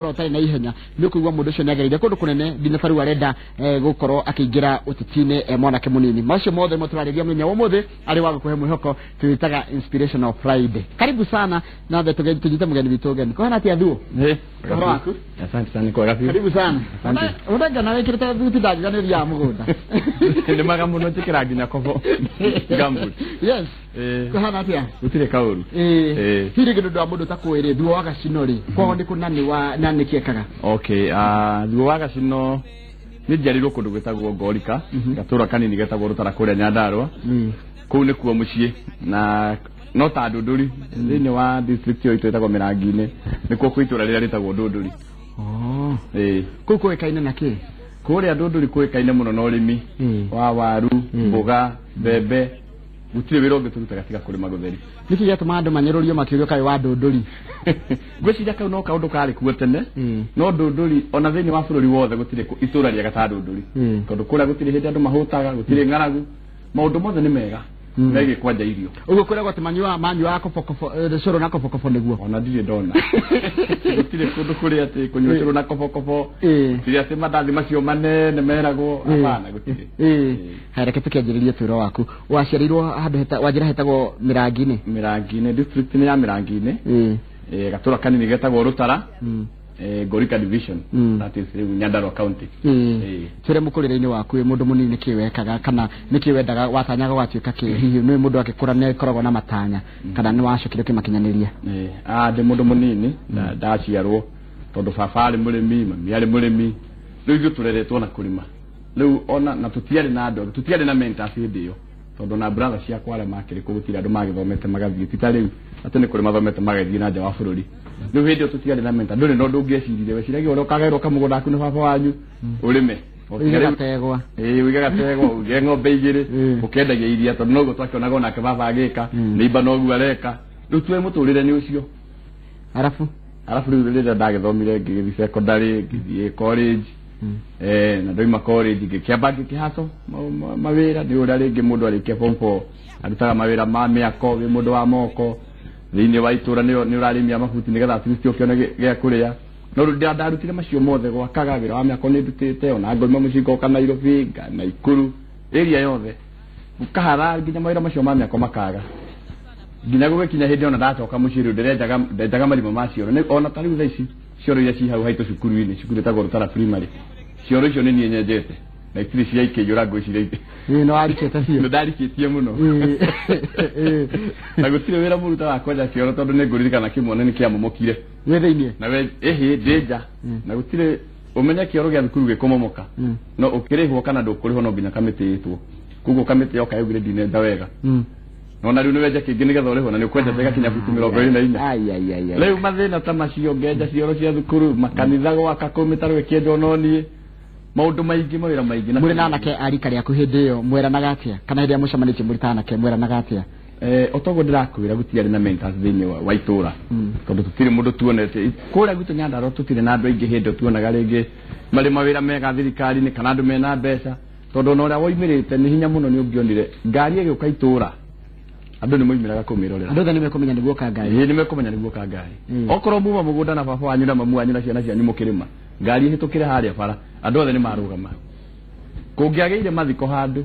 Rotari na ihenya nĩ kuigwa mũndũ ũcio nĩagereire kũndũ kũnene nginya tarĩu arenda gũkorwo akĩingĩra ũteti-inĩ mwanake mũnini. Macio mothe mũtũrarĩria mũthenya wa ũmũthĩ arĩ wa gũkũhe mwĩhoko twĩtaga Inspirational Friday. Karibu sana na tũnyite mũgeni witũ ũgeni. Kũhana atĩa thuo? Ũhoro waku? Asante sana kwa gapi. Karibu sana. Ũrenda na wĩkĩrĩte thuti ndagiganĩria ya mũgũnda. Nĩ maga mũno njĩkĩra nginya kobo. Gambut. Yes. Kũhana atĩa? Gũtirĩ kaũru. Hihi kĩndũ wa mũndũ takwĩrĩ thuo wa gacino rĩ. Kwao nĩ kũnani wa nani kiekaga. Okay, thuo wa gacino nĩ njarirwo kũndũ gwĩtagwo Ngorika, gatũra kanini getagwo Rũtara kũrĩa Nyandarua. Kũu nĩ kuo mũciĩ na no ta Ndũndũri thĩinĩ wa district yo itwĩtagwo Mĩrangi-inĩ nĩkuo kwĩ itũra rĩrĩa rĩtagwo Ndũndũri. Kũu kũĩkaine na kĩ? Kũrĩa Ndũndũri kũĩkaine mũno na ũrĩmi wa waru, mboga, mbembe, gũtirĩ wĩra ũngĩ tũrutaga tiga kũrĩma gũtheri. Nĩkĩ gĩatũma andũ manyũrũrio makĩũrio kaĩ wa Ndũndũri? Gwĩciria kau no kaũndũ karĩ kuo tene no Ndũndũri ona thĩinĩ wa bũrũri wothe gũtirĩ itũra rĩega ta Ndũndũri tondũ kũrĩa gũtirĩ hĩndĩ andũ mahũtaga, gũtirĩ ng'aragu, maũndũ mothe nĩ mega megiĩ kwanja irio. Ũguo kũrĩa gwatĩ manyua kobokobo cũrũ na kobokobo nĩguo? Ona ndirĩ ndona gũtirĩ kũndũ kũrĩa atĩ kũnyua cũrũ na kobokobo gũtirĩ atĩ mandathi macio manene meragwo hapana gũtirĩ. Reke tũkĩanjĩrĩrie ũtũũro waku. Waciarĩirwo handũ wanjĩra hetagwo Mĩrangi-inĩ? Mĩrangi-inĩ, district nĩ ya Mĩrangi-inĩ, gatũra kanini getagwo Rũtara, Ngorika division, that is Nyandarua county. Tũre mũkũrĩre-inĩ waku mũndũ mũnini nĩkĩ wekaga kana nĩkĩ wendaga watanyaga gwatuĩka kĩ? Hihi nĩ mũndũ agĩkũra nĩ akoragwo na matanya kana nĩ wacokire kĩmakinyanĩria? Ndĩ mũndũ mũnini ndaciarwo tondũ baba arĩ mũrĩmi, mami arĩ mũrĩmi, rĩu ithuĩ tũreretwo na kũrĩma. Rĩu ona na tũtiarĩ na andũ, tũtiarĩ na mentors hĩndĩ ĩyo tondũ na brother ciakwa arĩa makĩrĩ kũu gũtirĩ andũ magĩthomete magathiĩ ti ta rĩu atĩ nĩ kũrĩ mathomete magathiĩ na nja wa bũrũri. Rĩu hĩndĩ ĩyo tũtiarĩ na mentor, ndũrĩ na ũndũ ũngĩeciririre, weciragia ũrĩa ũkagaĩrwo kamũgũnda aku nĩ baba wanyu ũrĩme uige gategwa uige gategwa uige ng'ombe igĩrĩ ũkendagia iria tondũ noguo twakĩonaga onake baba agĩka nĩimba noguo areka. Rĩu tuoĩ mũtũrĩre nĩ ũcio. Arabu rĩu rĩrĩa ndagĩthomire ngĩgĩthiĩ secondary, ngĩthiĩ college, na ndoima college ngĩkĩamba ngĩkĩhaco mawĩra nĩ ũrĩa rĩngĩ mũndũ arĩkia form 4 arutaga mawĩra ma mĩako wĩ mũndũ wa moko thĩinĩ wa itũra nĩ ũrarĩmia mabuti nĩgetha at least ũkĩone gĩa kũrĩa. No rĩu ndarutire macio mothe gwakaga wĩra wa mĩako nĩ ndutĩte ona ngoima mũcinga ka Nairobi na Ikuru area yothe gũkahara nginya mawĩra macio ma mĩako makaga nginya gũgĩkinya hĩndĩ ona ndacoka mũciĩ rĩu ndenjaga marima ma cioro ona ta rĩu thaa ici cioro iria ci hau haitũ cukuru-inĩ cukuru ĩtagwo Rũtara primary cioro icio nĩ niĩ nyenjete na itirĩ ciaikĩiyũra ngwĩciria nĩ warikĩte biũ? Nĩ ndarikĩtie mũno na gũtirĩ wĩra mũruta wa kwenja cioro tondũ nĩ ngũririkana kĩmwe nĩ kĩamomokire wĩ thĩinĩ na ndĩnja na gũtirĩ ũmenye kĩoro gĩa thukuru gĩkũmomoka no ũkĩrĩhwo kana ndũkũrĩhwo no nginya kamĩtĩ ĩtwo koguo kamĩtĩ yoka yaugire ndinenja wega no na rĩu nĩ wenja kĩngĩ nĩgetha ũrĩhwo na nĩ ũkwenja gakinya buti 24. Rĩu mathĩna ta macio ngenja cioro cia thukuru makanitha gwaka kũu mĩtaro ĩkĩenjwo no niĩ maũndũ maingĩ mawĩra maingĩ. Mũrĩ na anake arika rĩaku hĩndĩ ĩyo mweranaga atĩa kana hĩndĩ ĩrĩa mũcemanĩtie mũrĩ ta anake mweranaga atĩa? Otoguo ndĩrakwĩra gũtiarĩ na mentors thĩinĩ wa itũra tondũ tũtirĩ mũndũ tuonete kũrĩa gwitũ Nyandarua tũtirĩ na andũ aingĩ hĩndĩ tuonaga rĩngĩ marĩ mawĩra mega thirikari-inĩ kana andũ mena mbeca tondũ ona ũrĩa woimĩrĩte nĩ hinya mũno nĩ ũngĩonire ngari ĩgĩũka itũra andũ nĩ moimĩraga kũmĩrorera. Andũ nĩ mekũmenya nĩguo ka ngari? Nĩ mekũmenya nĩguo ka ngari. Okorwo muma mũgũnda na baba wanyu na mamu wanyu na ciana cianyu mũkĩrĩma ngari ĩhĩtũkĩre harĩa bara andũ othe nĩ marũgama. Kũngĩagĩire mathiko handũ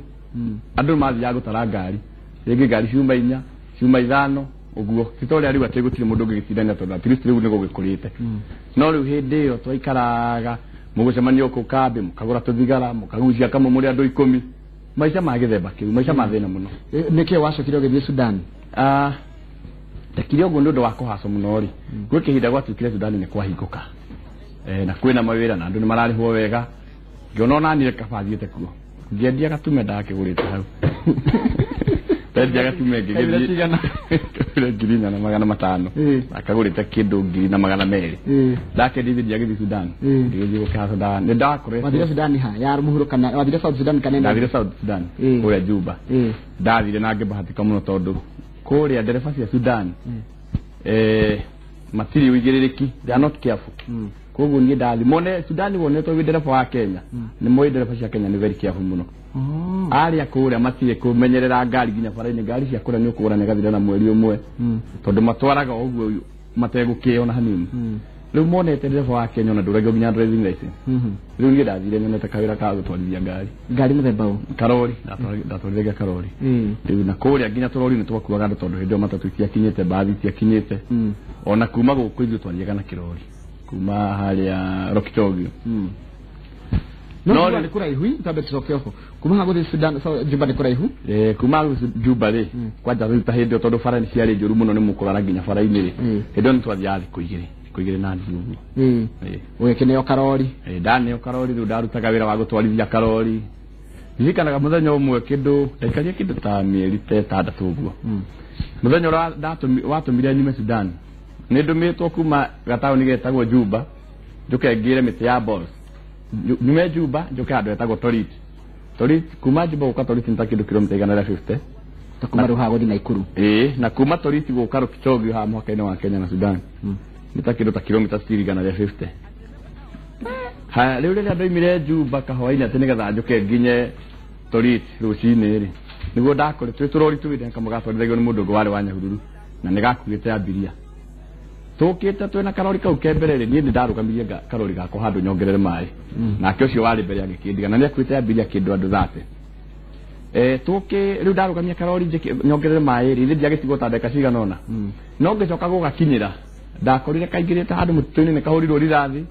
andũ mathiaga gũtara ngari rĩngĩ ngari ciuma 4 ciuma 5 ũguo titoria rĩu atĩ gũtirĩ mũndũ ũngĩgĩtindana tondũ at least rĩu nĩ gũgĩkũrĩte. No rĩu hĩndĩ ĩyo twaikaraga mũgũcemania kũu kambĩ mũkagũra tũthigara mũkagucia kamwe mũrĩ andũ 10 maica ma gĩthemba kĩu maica ma thĩna mũno. Nĩkĩ wacokire ũgĩthiĩ Sudan? Ndakire ũguo nĩ ũndũ wa kũhaco mũno rĩ gwĩ kĩhinda gwatuĩkire Sudan nĩ kwahingũka na kwĩna mawĩra na andũ nĩ mararĩhwo wega ngĩona ona niĩ kaba thiĩte kuo ngĩendia gatume ndakĩgũrĩte hau ndendia gatume ngĩgĩthiĩ ngiri 4,500 akagũrĩte kĩndũ 2,200 ndakendithĩria gĩthiĩ Sudan ngĩgĩthiĩ gũkaha Sudan nĩ ndakorete. Wathire Sudan ha ya mũhuro kana wathire South Sudan kana? Ndathire South Sudan kũrĩa Juba ndathire na ngĩbahatika mũno tondũ kũrĩa ndereba cia Sudan matirĩ ũigĩrĩrĩki they are not careful. Koguo niĩ ndathi mone Sudan wonetwo wĩ ndereba wa Kenya nĩ moĩ ndereba cia Kenya nĩ very careful mũno. Arĩa kũrĩa matirĩ kũmenyerera ngari nginya bara-inĩ ngari cia kũrĩa nĩ ũkũgũra nĩ gathira na mweri ũmwe tondũ matwaraga ũguo mategũkĩona hanini. riu monete ndevo wa Kenya na ndurage nginya driving license riu ngi ndathire nyonete kawira ka gutwarithia ngari muthemba u karori ndatwarithia karori riu na kuria nginya turori ni twakuaga andu tondu hindio matatu itiakinyite bathi itiakinyite ona kuma guku ithu twathiaga na kirori kuma haria Rokitogio no ni kuraihu tabe tsokeko kuma haguthi Sudan Juba ni kuraihu kuma Juba ri kwaja ruta hindio tondu farani ciari njuru muno ni mukurara nginya faraini ri hindio ni twathiaga kuigire na ndiu wekeneo karori ndane karori riu ndarutaga wira wa gutwarithia karori ndikanaga muthenya umwe kindu ndaikaria kindu ta mieri 6 uguo muthenya ura watumire nyume Sudan ni ndumitwo kuma gatauni getagwo Juba njuke ngire miti ya balls nyume Juba njuke andu etagwo Torit kuma Juba guka Torit nta kindu kilomita 150 takuma ru hago thina Ikuru na kuma Torit guka Rokitogio ha mwaka-ini wa Kenya na Sudan nita kindu ta kilomita 150 ha riu riria ndoimire Juba kahwaini ati nigetha njuke nginye Torit rucini ri niguo ndakore turori tuwire nkamugatwarithagio ni mundu wari wa Nyahururu na nigakuite ambiria tukite twena karori kau kembere ri ni ndarugamirie karori gako handu nyongerere mai nake ucio wari mbere agikindiga na ni akuite ambiria kindu andu thate tuke riu ndarugamia karori nyongerere mai ri ndi agitigo ta ndeka cigana ona no ngicoka gugakinyira ndakorire kaingirite handu mutuni ni kahurirwo rirathi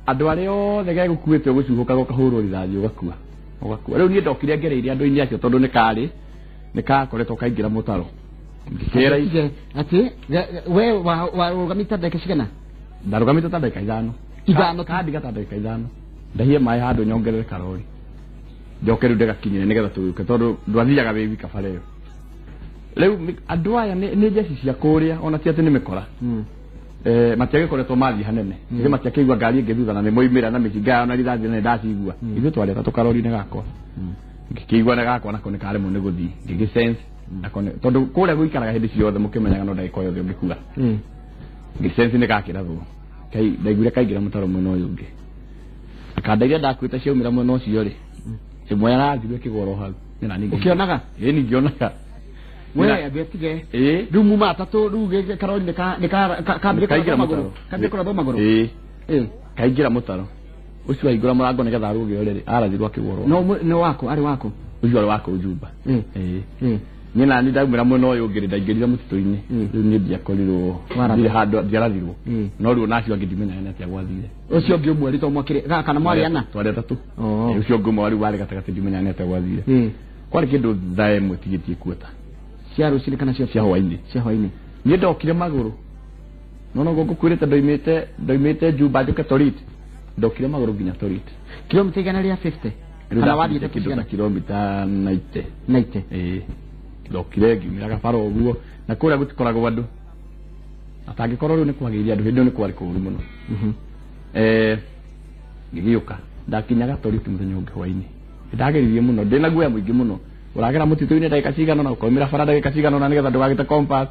andu ari othe gegukuite gucuhuka gukahurwo rirathi ugakua riu ni ndokire ngereire andu ini acio tondu ni kakoretwo kaingira mutaro ngikera ije ati we wa rugamita ndeka cigana ndarugamite ta ndeka ithano kandi gata ndeka ithano ndahie mai handu nyongerere karori njoke riu ndegakinyire nigetha tuguke tondu ndwathiaga wiwi kabareo riu andu aya ni jeci cia kuria ona ti ati ni mikora matiagikoretwo mathi hanene ngi matiakigua ngari ingi thutha na ni moimira na micinga ona rithathi na ndacigua ithu twareta tukarori-ini gakwa ngikigua na gakwa nako ni karemwo ni guthii ngigi sense nakone tondu kuria guikaraga hindi ciothe mukimenyaga no ndagika yothe ungikua ngigi sense ni gakirathwo kai ndaiguire kaingira mutaro mwena uyu ungi akandagia ndakwite ciaumira mwena ucio ri imwe yarathirwe kigoro hau nina ningi ukionaga ni ngionaga wewe abetige rumu matatu ruge karori kaingira maguru kaingira mutaro ucio aigura murango nigetha ruge orere arathirwa kigoro no wako ari wako ucio ari wako Juba nyina ni ndaumira mwena uyu ungi ndaingirire mutitu-ini riu ni ndiakorirwo ndire handu ndiarathirwo no riu nacio ngidimenya nene atia gwathire ucio ungi umwe rito mwakire kana mwari ana twari atatu ucio ungi umwe wari gatagati ndimenya nene atia gwathire kwari kindu thae mutigitie kuota cia rucini kana cia hwaini ni ndokire maguru no gukwirite ndoimite Juba njuke Torit ndokire maguru nginya Torit kilomita igana ria 50 kana wathite kilomita 90 ndokire ngimira gabaro uguo na kuria gutikoragwo andu atangikorwo riu ni kwagiria andu hindi ni kwari kuru muno ngigiuka ndakinyaga Torit muthenya ungi hwaini ndageririe muno ndina guoya muingi muno uragera mutitu-ini ndagika cigana na ukaumira bara ndagika cigana na nigetha ndugagite compass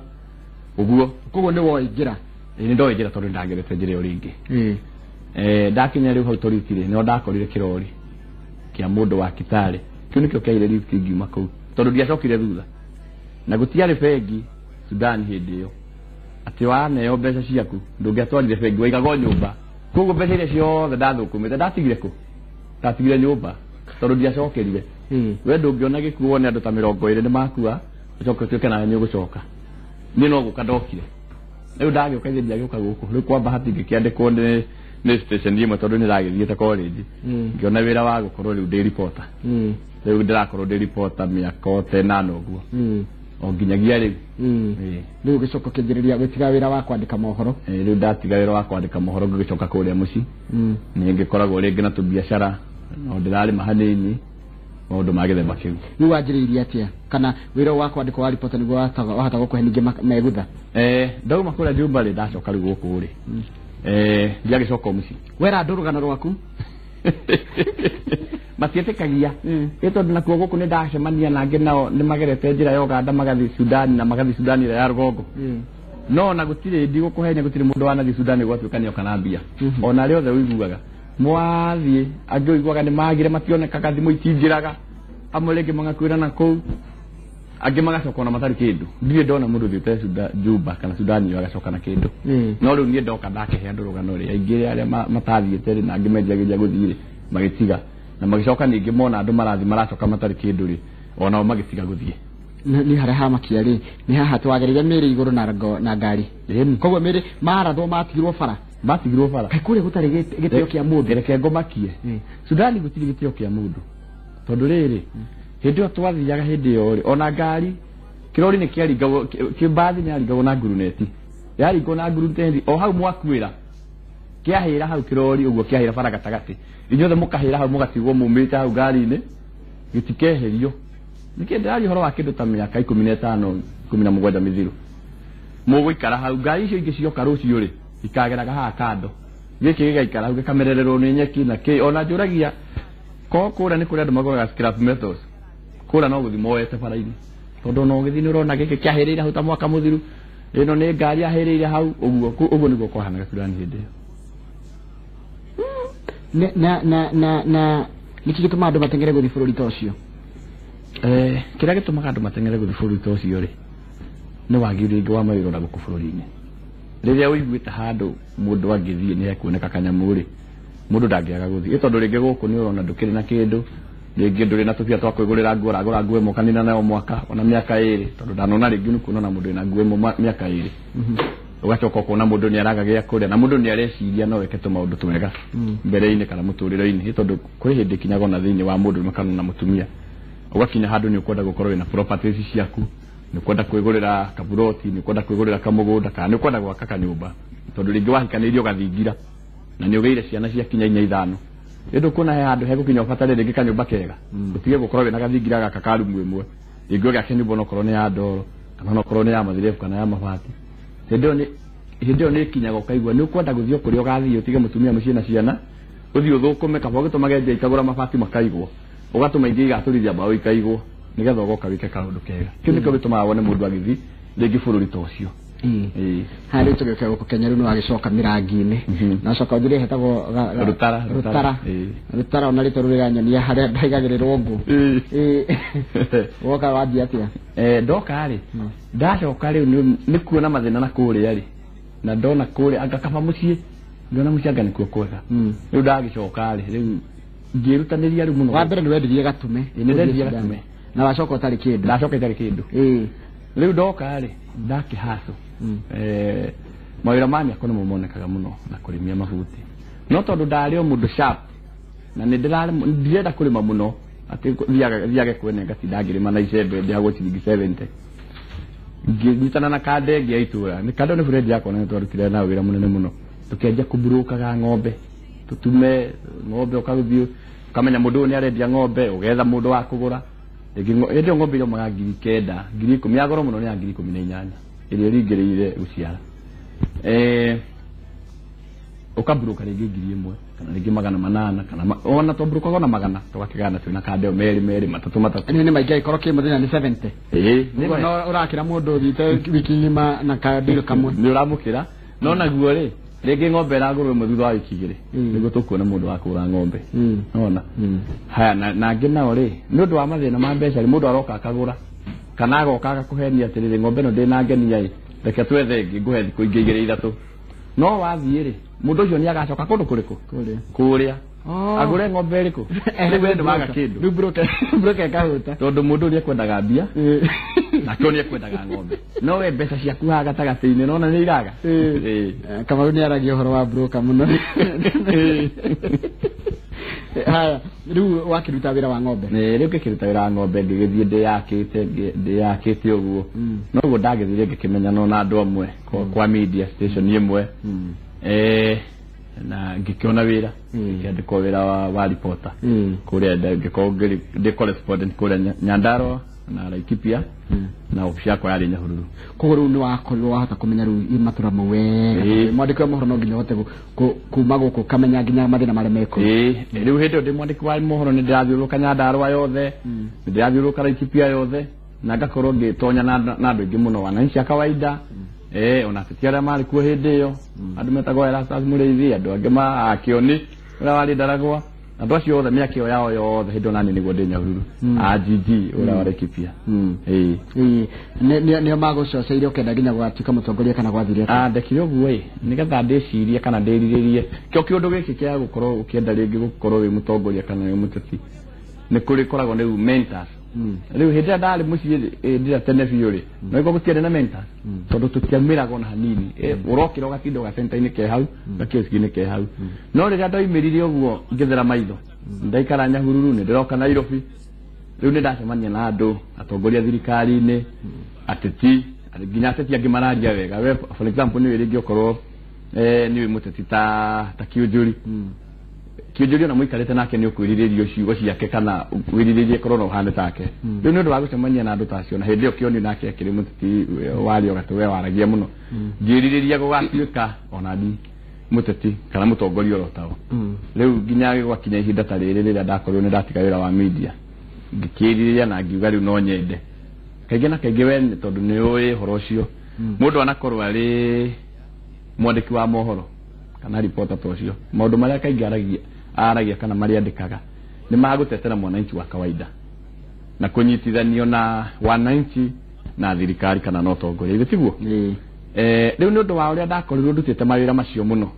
uguo koguo ni woingira ni ndoingira tondu ndagerete njira iyo ringi ndakinya riu hau Torit ri no ndakorire kirori kia mundu wa Kitale kiu nikio kiaire riu kingiuma kuu tondu ndiacokire thutha na gutiari bengi Sudan hindi iyo ati waneo mbeca ciaku ndungiatwarire bengi waigago nyumba koguo mbeca iria ciothe ndathukumite ndatigire ku ndatigire nyumba tondu ndiacokerire we ndungiona gikuo ni andu ta 20 ni makua ucoke tuike na nyu gucoka ni no guka ndokire riu ndagiuka ithi ndiagiuka guku riu kwa bahati ngikiandikwo ni station imwe tondu ni ndagithiete college ngiona wira wa gukorwo riu ndi reporter riu ndirakorwo ndi reporter miaka 8 uguo o nginyagia riu riu gicoka kinjiriria gutiga wira wa kwandika mohoro riu ndatiga wira wa kwandika mohoro ngicoka kuria muci ni ngikoragwo ringi na tubiacara no ndirari mahanini maundu magithemba kiu riu wanjiriirie atia kana wira wa kwandika wa reporter niguo wahota gukuhe ningi megutha ndauma kuria Juba ri ndacoka riu guku ri ndiagicoka muci wera ndurugano rwaku matietikagia tondu nakuo guku ni ndacemania nangi nao ni magerete njira ya Uganda magathi Sudan na magathi Sudan ira ya rugongo no na gutire ndi gukuhenya gutire mundu wanathi Sudan gwatuikania kana mbia ona riothe uiguaga mwathie angi uiguaga ni magire mationekaga thimu itinjiraga amwe ringi magakwira na kuu Angĩ magacoka na matari kindu. Ndiye ndona mũndũ thiĩte Juba kana Sudani agacoka na kindu. No rĩu niĩ ndoka ndakehe andũ rũgano rĩ aingĩ arĩa matathiĩte rĩ na angĩ menjagia gũthiĩ magĩtiga na magicoka ningĩ mona andũ marathi maracoka matari kindu rĩ ona magĩtiga gũthiĩ. Ni hare hamakia rĩ ni haha twagereire mĩrĩ igũrũ na ngari. Koguo mĩrĩ marathwo matigirwo bara. Kũrĩa gũtarĩ gĩtĩo kĩa mũndũ reke ngomakie. Sudani gũtirĩ gĩtĩo kĩa mũndũ. Tondũ rĩrĩ hĩndĩ ĩyo twathiaga hĩndĩ ĩyo ona ngari kirori nĩ kĩaringagwo kĩmbathi nĩ yaringagwo na nguruneti yaringwo na nguruneti o hau mwakuĩra kĩahĩra hau kirori ũguo kĩahĩra bara gatagatĩ inyuothe mũkahĩra hau mũgatigwo mumĩte hau ngari-inĩ gĩtikeherio nĩkĩ ndĩrari ũhoro wa kĩndũ ta mĩaka 15 17 mĩthiru mũgũikara hau ngari icio ingĩ cioka rũciũ rĩ ikageraga haha kando gĩkĩ gĩgaikara hau gĩkamerererwo nĩ nyeki na kĩ ona njũragia kũrĩa nĩ kũrĩa andũ magũraga scrap metals kũrĩa no gũthi moete bara-inĩ tondũ no gĩthi nĩ ũrona gĩkĩ kĩahĩrĩire hau ta mwaka mũthiru ĩno nĩ ngari yahĩrĩire hau ũguo nĩguo kwahanaga Sudani hĩndĩ ĩyo nĩkĩ gĩtũmaga andũ matengere gũthi bũrũri ta ũcio kĩrĩa gĩtũmaga andũ matengere gũthi bũrũri ta ũcio rĩ nĩ wagi rĩngĩ wa mawĩra ũrĩa gũkũ bũrũri-inĩ rĩrĩa ũiguĩte handũ mũndũ angĩthiĩ nĩ ekuoneka kanyamũ rĩ mũndũ ndangĩaga gũthiĩ tondũ rĩngĩ gũkũ nĩ ũrona ndũkĩrĩ na kĩndũ rĩngĩ ndũrĩ na tũbia twa kwĩgũrĩra nguo ũragũra nguo ĩmwe kanina nayo mwaka ona mĩaka 2 tondũ ndanona rĩngĩ nĩ kuona mũndũ ena nguo ĩmwe mĩaka 2 ũgacoka kuona mũndũ nĩ araga gĩa kũrĩa na mũndũ nĩ areciria no weke tũmaũndũ twega mbere-inĩ kana mũtũrĩre-inĩ tondũ kũrĩ hĩndĩ kinyaga na thĩinĩ wa mũndũ makana na mũtumia ũgakinya handũ nĩ ũkwenda gũkorwo wĩna properties ciaku nĩ ũkwenda kwĩgũrĩra kaburoti nĩ ũkwenda kwĩgũrĩra kamũgũnda kana nĩ ũkwenda gwaka kanyũmba tondũ rĩngĩ wahikanĩirio gathingira na nĩ ũgeire ciana cia kinya 4-5 ĩndũ kuna he handũ hegũkinya ũbatare rĩngĩ kanyũmba kega ũtige gũkorwo wĩna gathingira gaka karumu ĩmwe rĩngĩ ũgĩake nyũmba onokorwo nĩ ya ndoro kana onokorwo nĩ ya mathirebu kana ya mabati hĩndĩ ĩyo nĩ kinyaga ũkaigua nĩ ũkwenda gũthiĩ kũrĩa ũgathiĩ ũtige mũtumia mũciĩ na ciana ũthiĩ ũthũkũme kaba ũgĩtũmage nja ikagũra mabati makaigwo ũgatũma ingĩ igatũrithia mbaũ ikaigwo nĩgetha ũgoka wĩke kaũndũ kega kĩu nĩkĩo gĩtũmaga wone mũndũ agĩthiĩ rĩngĩ bũrũri ta ũcio harĩ tũgĩũka gũkũ Kenya rĩu nĩ wagĩcoka mĩrangi-inĩ na coka ũthire hetagwo rũtara ona rĩtwa rũrĩranyonia harĩa ndaigagĩrĩrwo ngũ woka wathiĩ atĩa ndoka rĩ ndacoka rĩu nĩ kuona mathĩna na kũrĩa rĩ na ndona kũrĩa agakaba mũciĩ ndona mũciĩ anga nĩkuo kwega rĩu ndagĩcoka rĩ rĩu ngĩrutanĩria rĩu mũno wa mbere nĩ wendirie Gatume na wacoka ũtarĩ kĩndũ ndacoka itarĩ kĩndũ rĩu ndoka rĩ ndakĩhaco mawĩra ma mĩako nĩmo monekaga mũno na kũrĩmia mabuti no tondũ ndarĩ o mũndũ sharp na ndirenda kũrĩma mũno atĩ thiage kwene ngatinda ngĩrĩma na icembe ndĩhagwo ciringi 70 ngĩnyitana na kandenge ya itũra nĩ kando nĩ friend yakwa na twarutire na wĩra mũnene mũno tũkĩanjia kũmburukaga ng'ombe tũtume ng'ombe ũkagũthiĩ ũkamenya mũndũ ũyũ nĩ arendia ng'ombe ũgetha mũndũ wa kũgũra ĩndĩ ng'ombe ĩrĩa maga 9,000 10,000 ya goro mũno nĩ ya 18,000 ĩrĩa ĩringĩrĩire gũciara ũkamburuka rĩngĩ 1,000 kana rĩngĩ 800 kana ona twamburukaga na 100 tũgakĩgana twĩna kandeo merĩ matatũ nĩ maingĩ agĩkorwo kĩ mũthenya nĩ 70 no ũrakĩra mũndũ ũthiĩte wiki ng'ima na kandeo kamwe nĩ ũramũkĩra no naguo rĩ rĩngĩ ng'ombe ĩragũrwo ĩmwe thutha wa wiki 2 nĩguo tũkuona mũndũ wa kũgũra ng'ombe ona haya na angĩ nao rĩ nĩ ũndũ wa mathĩna ma mbeca rĩ mũndũ aroka akagũra kana agoka agakũhenia atĩrĩrĩ ng'ombe ĩno ndĩnangenia rĩ reke twethe ĩngĩ ngũhe thikũ ingĩ 2-3 no wathiĩ rĩ mũndũ ũcio nĩ agacoka kũndũ kũrĩkũ kũrĩa agũre ng'ombe ĩrĩkũ wendo waga kĩndũ rĩu broker kahuta tondũ mũndũ ũrĩa ekwendaga mbia na kĩo nĩ ekwendaga ng'ombe no we mbeca ciaku haha gatagatĩ-inĩ nona nĩ iraga Kamaru nĩ aragia ũhoro wa broker mũno haya rĩu wakĩruta wĩra wa ng'ombe rĩu ngĩkĩruta wĩra wa ng'ombe ngĩgĩthiĩ ndĩyakĩte ũguo noguo ndagĩthire ngĩkĩmenya no na andũ amwe kwa media station ĩmwe na ngĩkĩona wĩra ngĩandĩkwo wĩra wa reporter kũrĩa ngĩkorwo ndĩ correspondent kũrĩa Nyandarua na Laikipia na ofisi yakwa yarĩ Nyahururu koguo rĩu nĩ wakorirwo wahota kũmenya rĩu matũra mau wega mwandĩki wa mohoro no nginya ũhote kuma gũkũ kamenya nginya mathĩna marĩa mekwo rĩu hĩndĩ ĩyo ndĩ mwandĩki wa mohoro nĩ ndĩrathiũrũrũka Nyandarua yothe nĩ ndĩrathiũrũrũka Laikipia yothe na ngakorwo ngĩtonya na andũ aingĩ mũno wananchi a kawaida ona ateti arĩa marĩ kuo hĩndĩ ĩyo andũ metagwo Erastus Mũrĩithi andũ angĩ ma Kĩoni ũrĩa warĩ Ndaragwa andå acio othe mä akä yao yothe hä ndä onani nä guo ndä Nyahururu ajiji å rä a warekipia nä o magå coceire å kenda nginya gwatuä ka må tongoria kana gwathire ndekire å guo nä getha ndä cirie kana ndä rirä rie kä o kä å ndå gä kä kä a gå korwo å kä enda rä ngä gå korwo wä må tongoria kana wä må teti nä kå rä koragwo nä mentors rä u hä ndä ä rä a ndarä må ciä ndä tene biå rä no igå gå tiarä na mentors tondå tå tiaumä raga ona hanini å rokä ra å gatinda å gacenta-inä ke hau gakä ke hau no rä rä a ndoimä rire å guo ngä thera maitho ndaikara Nyahururu nä ndä roka Nairobi rä u nä ndacemania na andå atongoria thirikari-inä ateti nginya ateti angä mararia wega we for example nä wä rä ngä okorwo nä wä må teti ta kä å njå ri kä å njå ri ona må ikarä te nake nä å kwä rirä rio ciugo ciake kana wä rirä rie korwo no handä take rä u nä å ndå wa gå cemania na andå tacio na hä ndä ä yo kä oni nake akä rä må teti warä o gatå we waragia må no ngä rirä ria gå gatuä ka ona ndi må teti kana må tongoria oro tao rä u nginya gwakinya ihinda ta rä rä rä rä a ndakorirwo nä ndatiga wä ra wa media ngä kä rirä na ngiuga rä u no nyende kaingä na kaingä we tondå nä å ä horo å cio må ndå anakorwo arä mwandäki wa mohoro kana reporter ta å cio maå ndå marä a kaingä aragia kana marä andä kaga nä magå tetera mwananchi wa kawaida na kå nyitithanio na wananchi na thirikari kana no tongoria ithe tiguo rä u nä å ndå wa å rä a ndakorirwo ndutä te mawä ra macio må no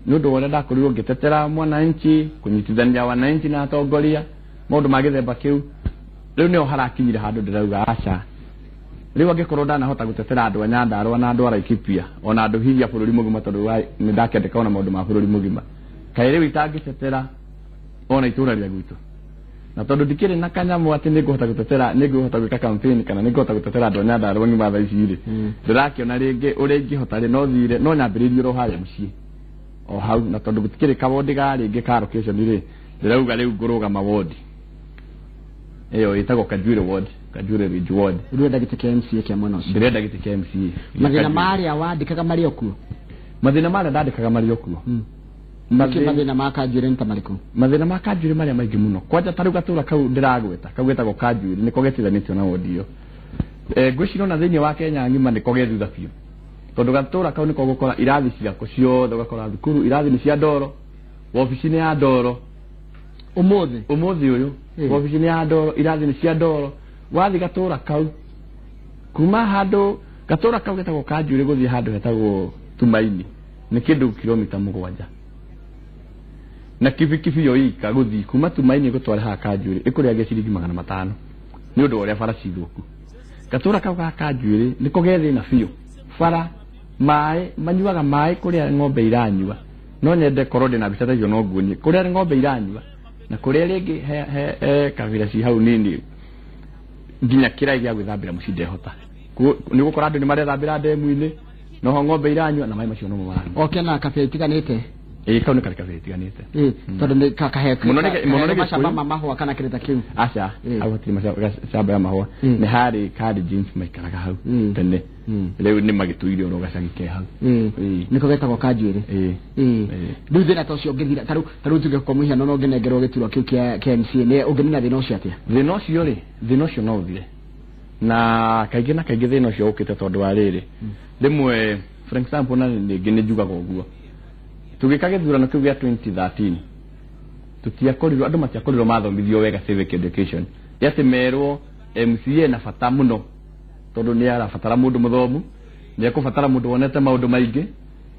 nä å ndå wa å rä a ndakorirwo ngä tetera mwananchi kå nyitithania wananchi na atongoria maå ndå ma gä themba kä u rä u nä o harakinyire handå ndä rauga aca rä u angä korwo ndanahota gå tetera andå a Nyandarua na andå a Laikipia ona andå hihi a bå rå ri må gima tondå nä ndakendeka ona maå ndå ma bå rå ri må gima kaä rä u itangä tetera ona itå ra rä a gwitå na tondå ndikä rä na kanyamå atä nä ngå hota gå tetera nä ngå hota gwä ka campaign kana nä ngå hota gå tetera andå a Nyandarua ngima tha ici rä ndä rakiona rä ngä å rä a ingä hota rä no thire no nyambä rä rie ro harä a må ciä o hau na tondå gå tikä rä kawodi garä ngä ka location rä ndä rauga rä u ngå rå gama wodi ä yo ä tagwo Kajwire ward Kajwire Ridge ward ndä gä tä kä MCA kä mwena å cio ndä renda gä tä kä MCA mathä na marä a wandä kaga marä o kuo mathä na marä a ndandä kaga marä o kuo mathä na ma Kajwire nä ta marä kå mathä na ma Kajwire marä a maingä må no kwanja tarä u gatå ra kau ndä ragweta kau getagwo Kajwire nä ko getithanä tio na wodi ä yo ngwä cira ona thä inä wa Kenya ng'ima nä ko ge thutha biå tondå gatå ra kau nä ko gå kora irathi ciako ciothe ũgakora thukuru irathi nä cia ndoro wabici-inä ya ndoro å må thä å yå wabici-inä ya ndoro irathi nä cia ndoro wathi gatå ra kau kuma handå gatå ra kau getagwo Kajwire gå thiä handå hetagwo Tumaini nä kä ndå kilomita 7 na kibikibi yo ika gå thiä kuma Tumaini gå tware haha Kajwire ä kå rä agia ciringi 500 nä å ndå wa å rä a bara cithåku gatå ra kau ga Kajwire nä ko gethä na biå bara maä manyuaga maä kå rä a ng'ombe iranyua no nyende korwo ndä na mbica tacio no nguonie kå rä a ng'ombe iranyua na kå rä a rä ngä he kabira ci hau nini nginya kä rai gä a gwä thambä ra må ci ndehota nä gå kora andå nä marethambä ra ndemu-inä noho ng'ombe iranyua na maä macio no mo maranyua oke na kabä itiganä te kau nä karä kabä itiganä te tondå nä kakahecamba ma mahåa kana kä rä ta kä u aca au hatirä macamba ya mahåa nä harä karä James maikaraga hau tene rä u nä magä tå ire oro gacagi ke hau nä ko getagwo Kajwire rä u thä na ta å cio ngä thira tarä u tuge kwa må hiano no ngä nengerwo gä turwo kä u kä MCA nä å ngä nina thä na å cio atä thä na å cio rä thä na å cio no å thire na kaingä na kaingä thä na å cio å kä te tondå wa rä rä rä mwe for example na nä ngä nä njugaga å guo tå gä ka gä thurano kä u gä a 2013 tutiakorirwo andå matiakorirwo mathomithio wega civic education yatä merwo MCA na bata må no tondå nä arabatara må ndå må thomu nä ekå batara må ndå wonete maå ndå maingä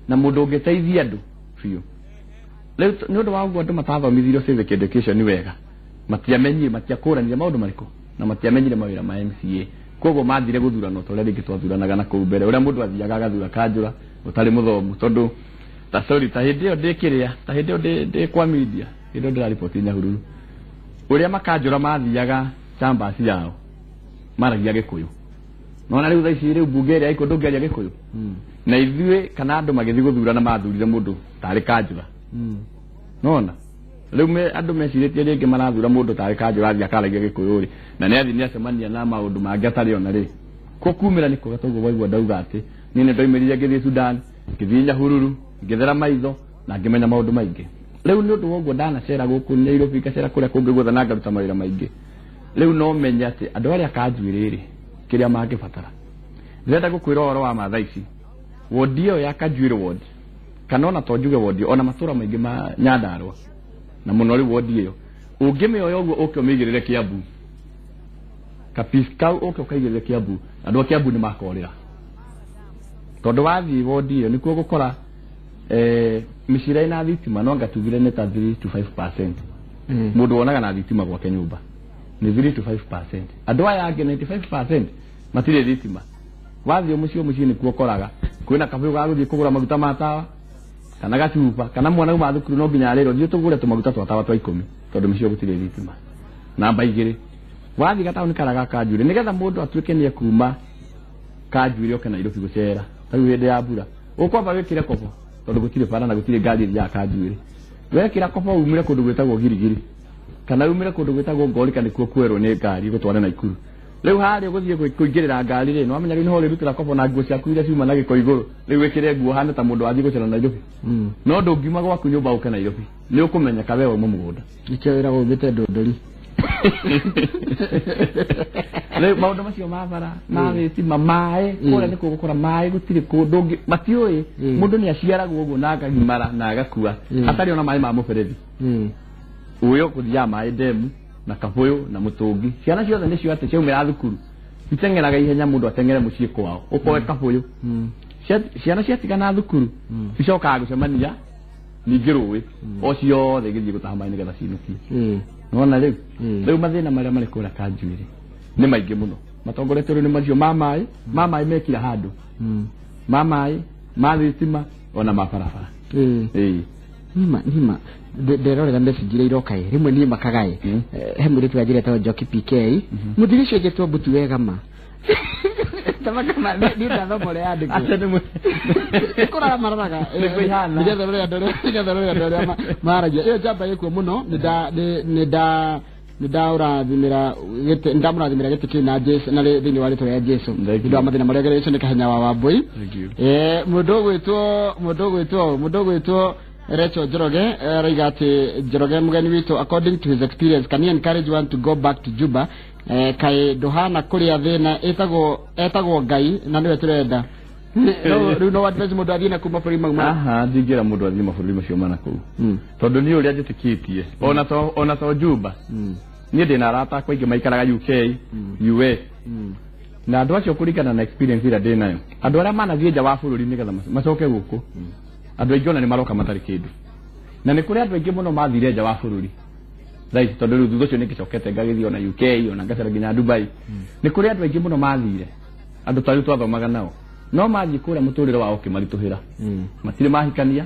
na må ndå å ngä teithia andå biå rä u nä å ndå wa å guo andå matathomithirio civic education wega matiamenyire matiakå ranire maå ndå marä kå na matiamenyire mawä ra ma MCA koguo mathire gå thurano tå rä a rä ngä twathuranaga na kå u mbere å rä a må ndå athiaga agathura kanjå å tarä må thomu tondå ta sorry ta hä ndä ä yo ndä kä rä a ta hä ndä ä yo ndä kwa media hä ndä ä yo ndä rariboti Nyahururu å rä a makanjå ra mathiaga chambasi yao maragia gä kå yå nona rä u tha ici rä u mbunge ä rä a ikå ndå ngä aria gä kå yå na ithuä kana andå magä thiä gå thurana mathurire må ndå tarä kanjå ra nona rä u andå mecirä tie rä ngä marathura må ndå tarä kanjå ra athi akaragia gä kå yå rä na nä athi nä acemania na maå ndå mangä atarä ona rä ko kumä ra nä kå gatoguo waigua ndauga atä niä nä ndoimä rire ngä thiä Sudan ngä thiä Nyahururu ngä thera maitho na ngä menya maå ndå maingä rä u nä å ndå woguo ndanacera gå kå Nairobi ngacera kå rä a kå ngä guothe na ngaruta mawä ra maingä rä u no menye atä andå arä a Kajwire rä kä rä a mangä batara ndärenda gå kwä ra å horo wa mathaa ici wodi ä yo ya Kajwire ward kana ona to njuge wodi ona matå ra maingä ma Nyandarua na muno ri wodi yo ungime yo guo ukyo migirire Kiambu kapiska ukyo kaigirire Kiambu andu Kiambu ni makorira tondu wathi wodi yo nikuo gukora mishira ina thitima no ngatugire ne ta 3 to 5%. Mundu wonaga na thitima gwake nyumba ni 3 to 5%. Andu aya ange 95% matire thitima. Wathi umucio nikuo koraga kwina kabuyu ga guthie kugura maguta ma tawa kana gacupa kana mwana uma thukuru no nginya rero thie tugure tumaguta twa tawa twa 10 tondu micio gutire thitima. Namba 2 wathi gatauni karaga kanjure nigetha mundu atuike ni kuma kanjure oke na Nairobi gucera tayu hinde ya mbura ukwamba wikire kobo tondu gutire bara na gutire ngari ya kanjure wekira kobo umire kundu gwetagwo girigiri kana umire kundu gwetagwo ngori kana kuo kwerwo ni ngari gutwara na ikuru riu hari guthie kuingirira ngari ri no amenya ri no ri rutira kobo na nguo ciaku ira ciuma na giko iguru riu wikire nguo hana ta mundu athie gucera na Nairobi no ndungiuma gwaku nyumba uke na Nairobi ni ukumenya kawe wa mumugunda ikyo ira gubite ndondori riu maundu macio mabara na thitima mai kore ni kugukora mai gutire kundu matioi mundu ni aciaragwo uguo na ngagimara na agakua atari ona mai ma muferethi uyo kuthia mai demu na kabuyu na mutungi ciana ciothe ni ciate ciaumira thukuru itengeraga ihenya mundu atengere mucii kwao ukoe kabuyu ciana ciatigana thukuru icokaga gucemania ningi ruwi o ciothe igithie gutaha mai nigetha cinukie nona riu mathina maria mari kura kanjuire ni maingi muno matongoretio ni macio mamai mekira handu mamai mathitima ona mabarabara nima nderorera message iroka rimwe ni makagae he muritu ajire tawo Joki PK muthirisho jetwo butu wega ma tamaka ni ndathomore andike atene mu ikora mararaga ndio maraja iyo jamba yeko muno ndaurathimira gite ndamurathimira gite kina Jesu na thini wa ritwa ya Jesu ndio amathina maria gerecho ni kahenya wa Wambui mundu gwitwo Rachel Njoroge Raigati Njoroge mugeni witu according to his experience can he encourage one to go back to Juba kai dohana kuria thina etagwo ngai na niwe turenda no advise mundu athina kuma buri magma ndingira mundu athina buri macio mana ku tondu ni uria njitikitie ona to Juba ni ndina arata kwa ingi maikaraga UK US na andu acio kurikana na experience ira ndinayo andu aria manathie nja wa bururi nigetha macoke guku andu aingi ona ni maroka matari kindu na ni kuri andu aingi muno mathire nja wa bururi thai tondu riu thutha cio ni gicokete ngagithio na UK ona ngacera nginya Dubai ni kuri andu aingi muno mathire andu tari twathomaga nao no mathie kuria muturire wao kimarituhira matire mahikania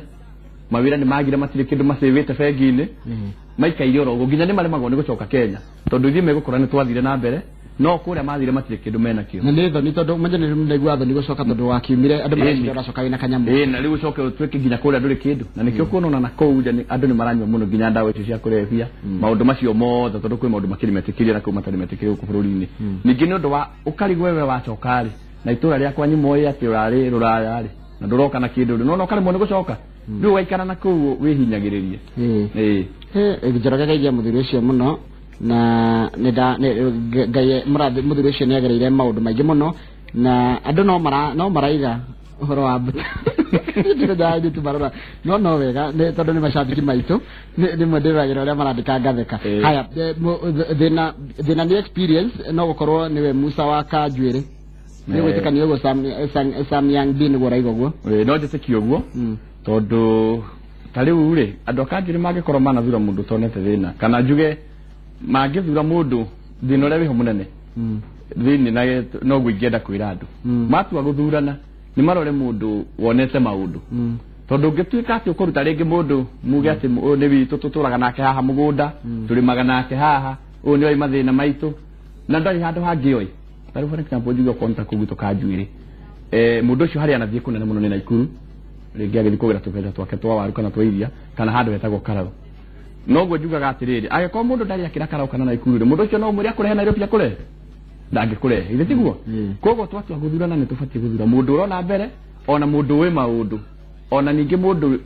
mawira ni magire matire kindu masevete bengi-ini maikaire oro nginya ni maremagwo ni gucoka Kenya tondu ithie megukora ni twathire na mbere no kuria mathire matire kindu mena kio na netho ni tondu manje ni ndaigua tho ni gucoka tondu wakiumire andu macio racoka ina kanyamu na riu gucoke tweke nginya kuria nduri kindu na nikio kuonana na kou nja ni andu ni maranywa muno nginya ndawa icio cia kurehia maundu macio mothe tondu kwi maundu makiri metikiria na kuu matari metikiria ku bururi-ini ningi ni undu wa ukarigwe we wacokari na itura ria kwa nyimoi ati urari ruraya ri na nduroka na kindu no karimo ni gucoka riu waikara na kou wihinyagiririe Njoroge gaigia muthuri ucio muno na ngai murathi muthuri ucio ni agereire maundu maingi muno na andu no maraiga uhoro wa mbuta ndiro daidi tubarora no wega ne tondu ni mashabiki maitu ni mwenderagira uria marandika ngatheka haya thina ni experience no gukorwo niwe Musa wa Kanjuire ni gwitikania uguo Sam Young Bin goraigo guo no njitikia uguo tondu tariu ri andu Kanjuire magikorwo manathura mundu tonete thina kana njuge magithura mundu thina uria wiho munene thini na no gwingienda kwira andu matua guthurana ni marore mundu wonete maundu tondu ngituika ati ukuruta ringi mundu muge ati ni witu tuturaga nake haha mugunda turimaga nake haha u ni oi mathina maitu na ndari handu hangi oi tari for example jigo konta kuguto Kanjuire mundu ucio hari anathie kunene muno ni Naikuru ringi agithii kugira tubeta twake twa waru kana twa iria kana handu hetagwo Kararo no gwe njugaga atiriri ageko mundu ndari akira Kararo kana Naikuru mundu ucio no muri akurehe Nairobi akurehe ndangikurehe ile tiguo kogo twatua guthurana ni tufatie guthura mundu urona mbere ona mundu we maundu ona ningi mundu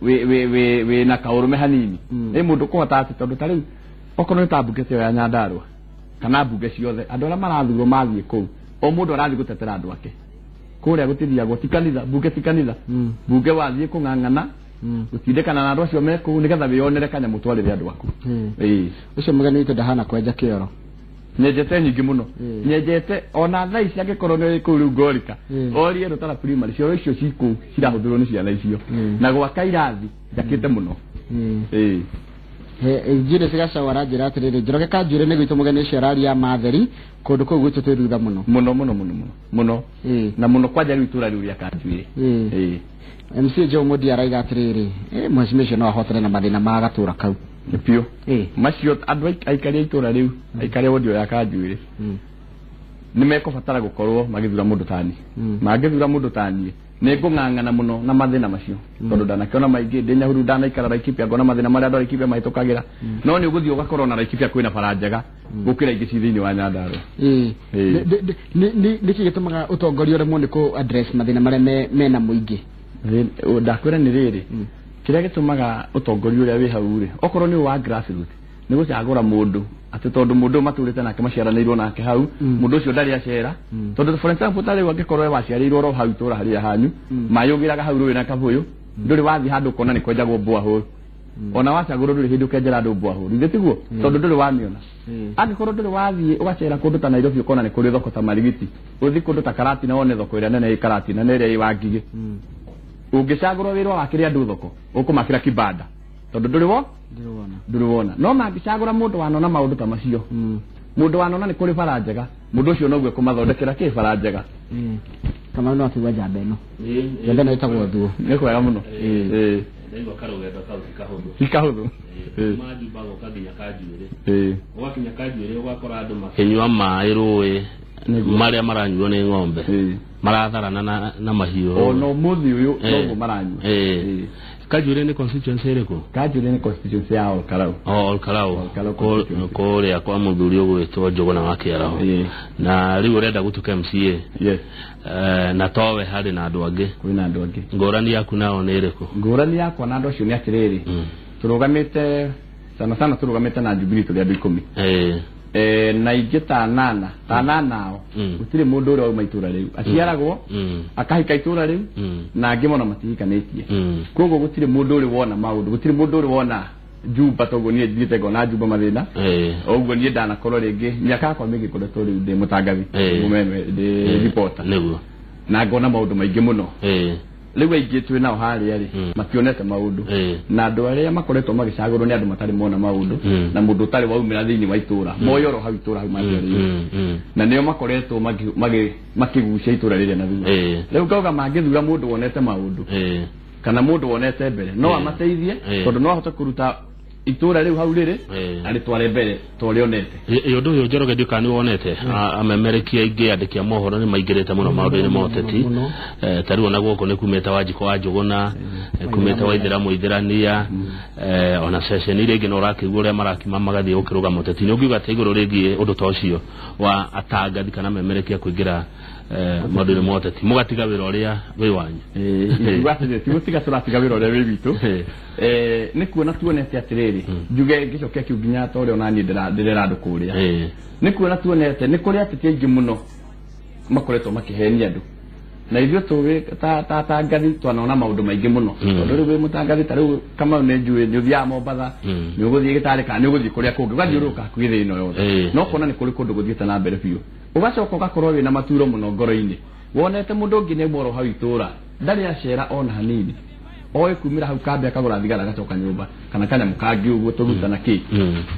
we na kaurume hanini mundu kuhota ati tondu tari okono ta mbunge ya Nyandarua kana mbunge ciothe andu ara marathurwo mathie kou o mundu arathi gutetera andu ake kuria gutithia gwo tikanitha mbunge tikanitha mbunge wathie kung'ang'ana gutindekana na andu acio meku nigetha wionere kanya mutwarire andu aku ucio mugeni witu ndahana kwenja kioro nyejete nyingi muno nyejete ona thaa ici angikorwo ni kuu riu ngorika orie rutara primary cio icio ciku cirahuthirwo ni ciana icio na gwaka irathi njakite muno njire cigacawara njira atiriri Njoroge Kanjuire ni gwitu mugeni ucio araria matheri kundu kuu gwitu twirutha muno na muno kwanja riu itura riu ria Kanjuire MC Joe Mudi araiga atiriri mheshimiwa ucio no ahotane na mathina ma gatura kau pio macio andu aikaria itura riu aikaria wodio ya Kanjuire ni mekubatara gukorwo magithura mundu tani magithura mundu tani ni ngung'ang'ana muno na mathina macio tondu ndanakiona maingi ndinyahuru ndanaikara Laikipia ngona mathina maria andu Laikipia mahitukagira no ni uguthii ugakorwo na Laikipia kwina bara njega gukira ingi cithiini wa Nyandarua ni kigitumaga utongoria uremwo ni ku address mathina maria mena muingi ndakwira ni riri kiria gitumaga utongoria uria wi hau ri okorwo ni wa grassroots ni gucagura mundu ati tondu mundu maturite nake maciaranirwo nake hau mundu ucio ndari acera tondu for example tari wangikorwo waciarirwo ro hau itura haria hanyu mayugiraga hau ruwi na kabuyu nduri wathi handu kona ni kwenjagwo borehole ona wacagura nduri hindu kenjera andu borehole ndi tiguo tondu nduri wamiona angikorwo nduri wathi ugacera kundu ta Nairobi ukona ni kuri thoko ta Marigiti uthi kundu ta Karati na one thoko ira nene Karati na nere Iwangige ungicagura wirwa wakiri andu thoko ukumakira kibanda tondu nduri wona no mangicagura mundu wanona maundu ta macio mundu wanona ni kuri bara njega mundu ucio no gwe kumathondekera ki bara njega kama no atiwa jambe no jambe no itagwo thuo ni kwega muno Ndio karugendo ikahuthu maji bago kaginya Kanjuire wakinya Kanjuire ugakora andu makinywa mai ruwi maria maranyuo ni ng'ombe maratharana na mahiũ ono muthi uyu no maranyuo Kanjuire ni constituency iriku Kanjuire ni constituency ya Olkarau kuria kwa muthuri ugwitwo Njuguna wa Kiarao na riu urenda gutuka MCA na towe hari na andu angi kwina andu angi ngorani yaku nao ni iriku ngorani yakwa na andu acio ni atiriri turugamite sana turugamite na Jubilee tuli andu 10 na igita nana utire mundu uri wa itura riu aciaragwo akahika itura riu na ngimona matihikanitie kogo gutire mundu uri wona maundu gutire mundu uri wona juba togo nie thite go na juba mathina oguo nie ndana korwo ringi miaka kwa mingi koretwo riu ndi mutangathi mumeme ndi reporter niguo na ngona maundu maingi muno riu aingi twi nao haria ri mationete maundu na andu aria makoretwo magicagurwo ni andu matari mona maundu na mundu utari waumira thiini wa itura moyoro hau itura hau matheri na nio makoretwo makigucia itura riria na thutha riu ngauga mangithura mundu wonete maundu kana mundu wonete mbere no amateithie tondu no ahote kuruta itura riu hau riri ari tware mbere twarionete yondu yo Njoroge ndikani wonete amemerekia ingi andikia mohoro ni maingirite muno maundu-ini moteti tari ona guko ni kumeta Wanjiko wa Njuguna kumeta Waithĩramu Ithĩrania ona session ile ingi no rakigwo ria marakima magathie ukiruga moteti ni ungiuga ta iguru rigi undu ta ucio wa atangathi kana memerekia kuingira maundu-ini moteti mugatiga wira uria wi wanyu igwatire tigutiga turatiga wira uria wi witu ni kuona tuonete atiriri njuge gicokia kiuginya ta uria onani ndirera andu kuria ni kuona tuonete ni kuria ateti aingi muno makoretwo makihenia andu na ithio tuwe ta ngathi twanona maundu maingi muno tondu riu wi mutangathi ta riu kama ne njue nyuthia Mombatha ni uguthie gitari kana ni uguthie kuria kungi ugathiuruka kwithe ino yothe no kona ni kuri kundu guthiete na mbere biu ugacoka ugakorwo wina maturo muno ngoro-ini wonete mundu ungi ni mworo hau itura ndari acera ona hanini oe kumira hau kambe akagura thigara agacoka nyumba kana kanya mukangi uguo turutana ki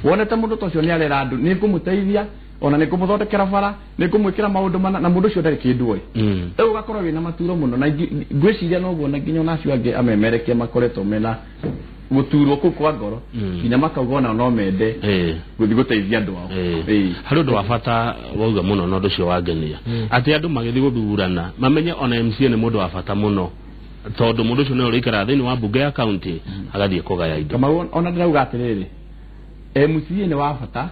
wonete mundu tocio ni arera andu ni kumuteithia ona ni kumuthondekera bara ni kumwikira maundu mana na mundu ucio ndari kindu oi riu ugakorwo wina maturo muno na ngwiciria no guo na nginya ona acio angi amemerekia makoretwo mena guturwo ku kwa ngoro kinya makauga ona no mende guthi guteithia andu ao hari undu wa bata wauga muno no nducio wangenia ati andu magithi guthurana mamenye ona MCA ni mundu wa bata muno tondu mundu ucio ni urikara thiini wa bunge ya county agathie kugaya indo kama ona ndirauga atiriri MCA ni wa bata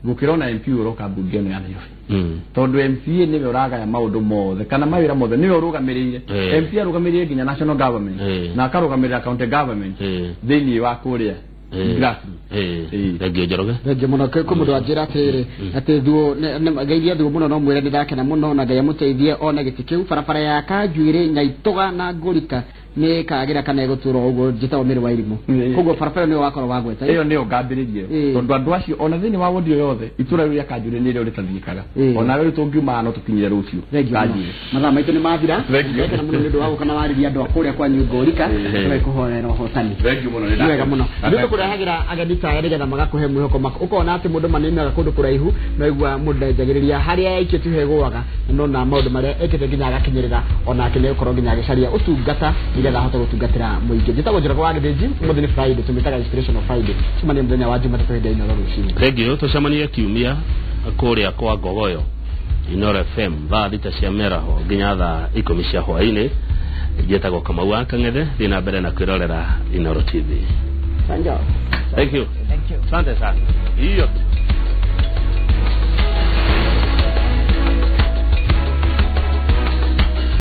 gukira ona MP uroka bunge no ya Nairobi tondu MCA ni we uragaya maundu mothe kana mawira mothe ni we urugamirire MP arugamirire nginya national government na akarugamirira county government thiini wa kuria Regio Joroge regio muno ko mundu anjira atere ati thuo ngeithia thuo muno no mwire ndakena muno na ngai amuteithie ona gitikiu barabara ya Kanjuire Nyaitoga na Ngurika ni kagira kana eguturo ugo njita omere wa irimu kogo barabara ni wakoro wagweta iyo ni ogambiririe tondu andu acio ona thini wa wodi yothe itura ria Kanjuire ni rio ritathikaga ona we tungiuma no tukinyire rucio Kanjuire mathaa maitu ni mathira kana muno ni ndu wago kana wariria andu akuria kwa Ngurika we kuhorera hotani regio muno ni wega muno ndu kurehagira agadita yariga magakuhe mwihoko ukona ati mundu manini agakundu kuraihu no igwa mundu njagiriria haria ikiti hegwaga no na maundu maria ekete nginya agakinyirira ona akine ukoro nginya agicaria utungata nigetha ahote gutungatira muingi njitagwo Njoroge wa Githiji muthini Friday tumitaga inspirational Friday tumani mthenya wa Jumatatu hende-ini rucini regio tucemanie kiumia kuria kwa Ngogoyo Inoro FM thaa thita cia meraho nginya thaa 10 cia hwaini njitagwo Kamau wa Kang'ethe thina mbere na kwirorera Inoro TV. Sanjo. Thank you. Asante sana. Hiyo.